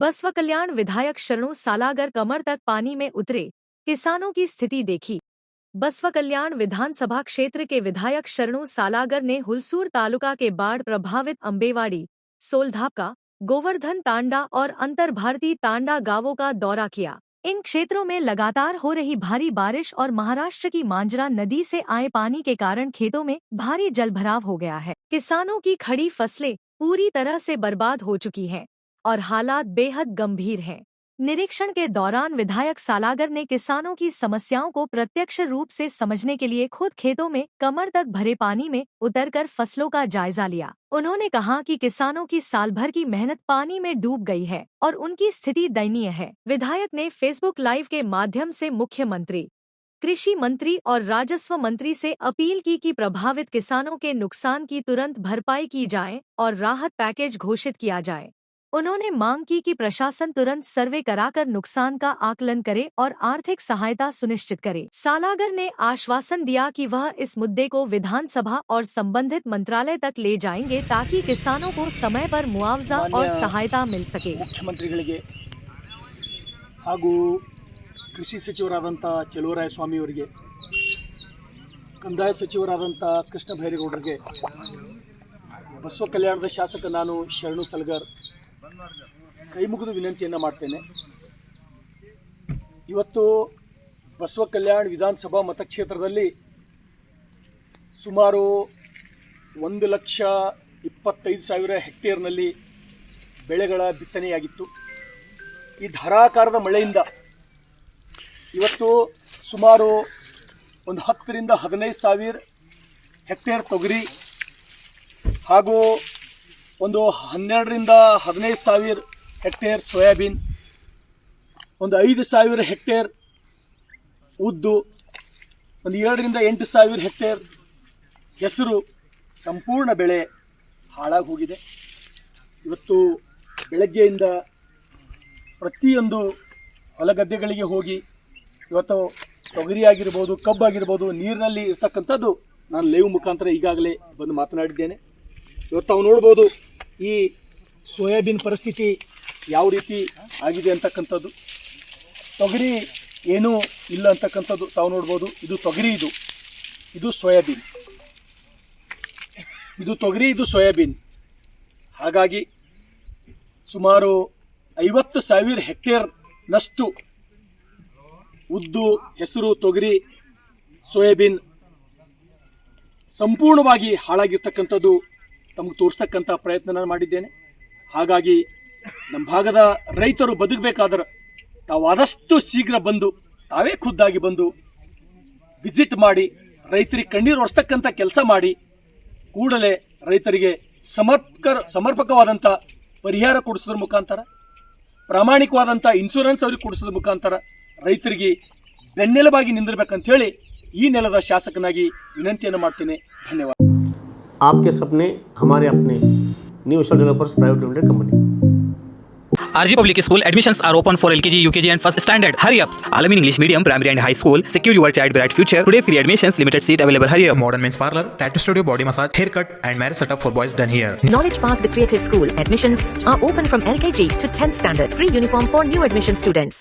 बसवा कल्याण विधायक शरणू सालागर कमर तक पानी में उतरे, किसानों की स्थिति देखी। बसवा कल्याण विधानसभा क्षेत्र के विधायक शरणू सालागर ने हुलसूर तालुका के बाढ़ प्रभावित अम्बेवाड़ी, सोलधापका, गोवर्धन तांडा और अंतर भारती तांडा गांवों का दौरा किया। इन क्षेत्रों में लगातार हो रही भारी बारिश और महाराष्ट्र की मांजरा नदी से आए पानी के कारण खेतों में भारी जलभराव हो गया है। किसानों की खड़ी फसलें पूरी तरह से बर्बाद हो चुकी हैं और हालात बेहद गंभीर हैं। निरीक्षण के दौरान विधायक सालागर ने किसानों की समस्याओं को प्रत्यक्ष रूप से समझने के लिए खुद खेतों में कमर तक भरे पानी में उतरकर फसलों का जायजा लिया। उन्होंने कहा कि किसानों की साल भर की मेहनत पानी में डूब गई है और उनकी स्थिति दयनीय है। विधायक ने फेसबुक लाइव के माध्यम से मुख्यमंत्री, कृषि मंत्री और राजस्व मंत्री से अपील की कि प्रभावित किसानों के नुकसान की तुरंत भरपाई की जाए और राहत पैकेज घोषित किया जाए। उन्होंने मांग की कि प्रशासन तुरंत सर्वे कराकर नुकसान का आकलन करे और आर्थिक सहायता सुनिश्चित करे। सालागर ने आश्वासन दिया कि वह इस मुद्दे को विधानसभा और संबंधित मंत्रालय तक ले जाएंगे ताकि किसानों को समय पर मुआवजा और सहायता मिल सके। मुख्यमंत्रिಗಳಿಗೆ ಹಾಗೂ ಕೃಷಿ ಸಚಿವರಾದಂಥ ಚಲುವರಾಯಸ್ವಾಮಿ ಅವರಿಗೆ, ಕಂದಾಯ ಸಚಿವರಾದಂಥ ಕೃಷ್ಣ ಭೈರೇಗೌಡರಿಗೆ, ಬಸವ ಕಲ್ಯಾಣದ ಶಾಸಕ ನಾನು ಶರಣು ಸಲಗರ್ ಕೈ ಮುಗಿದು ವಿನಂತಿಯನ್ನು ಮಾಡ್ತೇನೆ. ಇವತ್ತು ಬಸವ ಕಲ್ಯಾಣ ವಿಧಾನಸಭಾ ಮತಕ್ಷೇತ್ರದಲ್ಲಿ ಸುಮಾರು 1,25,000 ಹೆಕ್ಟೇರ್ನಲ್ಲಿ ಬೆಳೆಗಳ ಬಿತ್ತನೆಯಾಗಿತ್ತು. ಈ ಧಾರಾಕಾರದ ಮಳೆಯಿಂದ ಇವತ್ತು ಸುಮಾರು ಒಂದು 10ರಿಂದ 15,000 ಹೆಕ್ಟೇರ್ ತೊಗರಿ ಹಾಗೂ ಒಂದು 12ರಿಂದ 15,000 ಹೆಕ್ಟೇರ್ ಸೋಯಾಬೀನ್, ಒಂದು 5,000 ಹೆಕ್ಟೇರ್ ಉದ್ದು, ಒಂದು 7ರಿಂದ 8,000 ಹೆಕ್ಟೇರ್ ಹೆಸರು ಸಂಪೂರ್ಣ ಬೆಳೆ ಹಾಳಾಗಿ ಹೋಗಿದೆ. ಇವತ್ತು ಬೆಳಗ್ಗೆಯಿಂದ ಪ್ರತಿಯೊಂದು ಹೊಲಗದ್ದೆಗಳಿಗೆ ಹೋಗಿ ಇವತ್ತು ತೊಗರಿ ಆಗಿರ್ಬೋದು, ಕಬ್ಬಾಗಿರ್ಬೋದು, ನೀರಿನಲ್ಲಿ ಇರ್ತಕ್ಕಂಥದ್ದು ನಾನು ಲೈವ್ ಮುಖಾಂತರ ಈಗಾಗಲೇ ಬಂದು ಮಾತನಾಡಿದ್ದೇನೆ. ಇವತ್ತು ತಾವು ನೋಡ್ಬೋದು ಈ ಸೋಯಾಬೀನ್ ಪರಿಸ್ಥಿತಿ ಯಾವ ರೀತಿ ಆಗಿದೆ ಅಂತಕ್ಕಂಥದ್ದು. ತೊಗರಿ ಏನೂ ಇಲ್ಲ ಅಂತಕ್ಕಂಥದ್ದು ತಾವು ನೋಡ್ಬೋದು. ಇದು ತೊಗರಿ, ಇದು ಸೋಯಾಬೀನ್, ಇದು ತೊಗರಿ, ಇದು ಸೋಯಾಬೀನ್. ಹಾಗಾಗಿ ಸುಮಾರು 50,000 ಹೆಕ್ಟೇರ್ನಷ್ಟು ಉದ್ದು, ಹೆಸರು, ತೊಗರಿ, ಸೋಯಾಬೀನ್ ಸಂಪೂರ್ಣವಾಗಿ ಹಾಳಾಗಿರ್ತಕ್ಕಂಥದ್ದು ತಮಗೆ ತೋರಿಸ್ತಕ್ಕಂಥ ಪ್ರಯತ್ನ ನಾನು ಮಾಡಿದ್ದೇನೆ. ಹಾಗಾಗಿ ನಮ್ಮ ಭಾಗದ ರೈತರು ಬದುಕಬೇಕಾದ್ರೆ ತಾವು ಆದಷ್ಟು ಶೀಘ್ರ ಬಂದು, ತಾವೇ ಖುದ್ದಾಗಿ ಬಂದು ವಿಸಿಟ್ ಮಾಡಿ ರೈತರಿಗೆ ಕಣ್ಣೀರು ಒರೆಸ್ತಕ್ಕಂಥ ಕೆಲಸ ಮಾಡಿ ಕೂಡಲೇ ರೈತರಿಗೆ ಸಮರ್ಪಕವಾದಂಥ ಪರಿಹಾರ ಕೊಡಿಸೋದ್ರ ಮುಖಾಂತರ, ಪ್ರಾಮಾಣಿಕವಾದಂಥ ಇನ್ಶೂರೆನ್ಸ್ ಅವ್ರಿಗೆ ಕೊಡಿಸೋದ್ರ ಮುಖಾಂತರ ರೈತರಿಗೆ ಬೆನ್ನೆಲುಬಾಗಿ ನಿಂದಿರಬೇಕಂತೇಳಿ ಈ ನೆಲದ ಶಾಸಕನಾಗಿ ವಿನಂತಿಯನ್ನು ಮಾಡ್ತೇನೆ. ಧನ್ಯವಾದ. आपके सपने हमारे अपने new Asian developers private limited company. RG Public School admissions are open for LKG, UKG and first standard. Hurry up! Alamin English Medium, Primary and High School. Secure your child bright future. Today free admissions, limited seat available. Hurry up! Modern men's parlor, tattoo studio, body massage, haircut and marriage setup for boys done here. Knowledge Park, the creative school. Admissions are open from LKG to 10th standard. Free uniform for new admission students.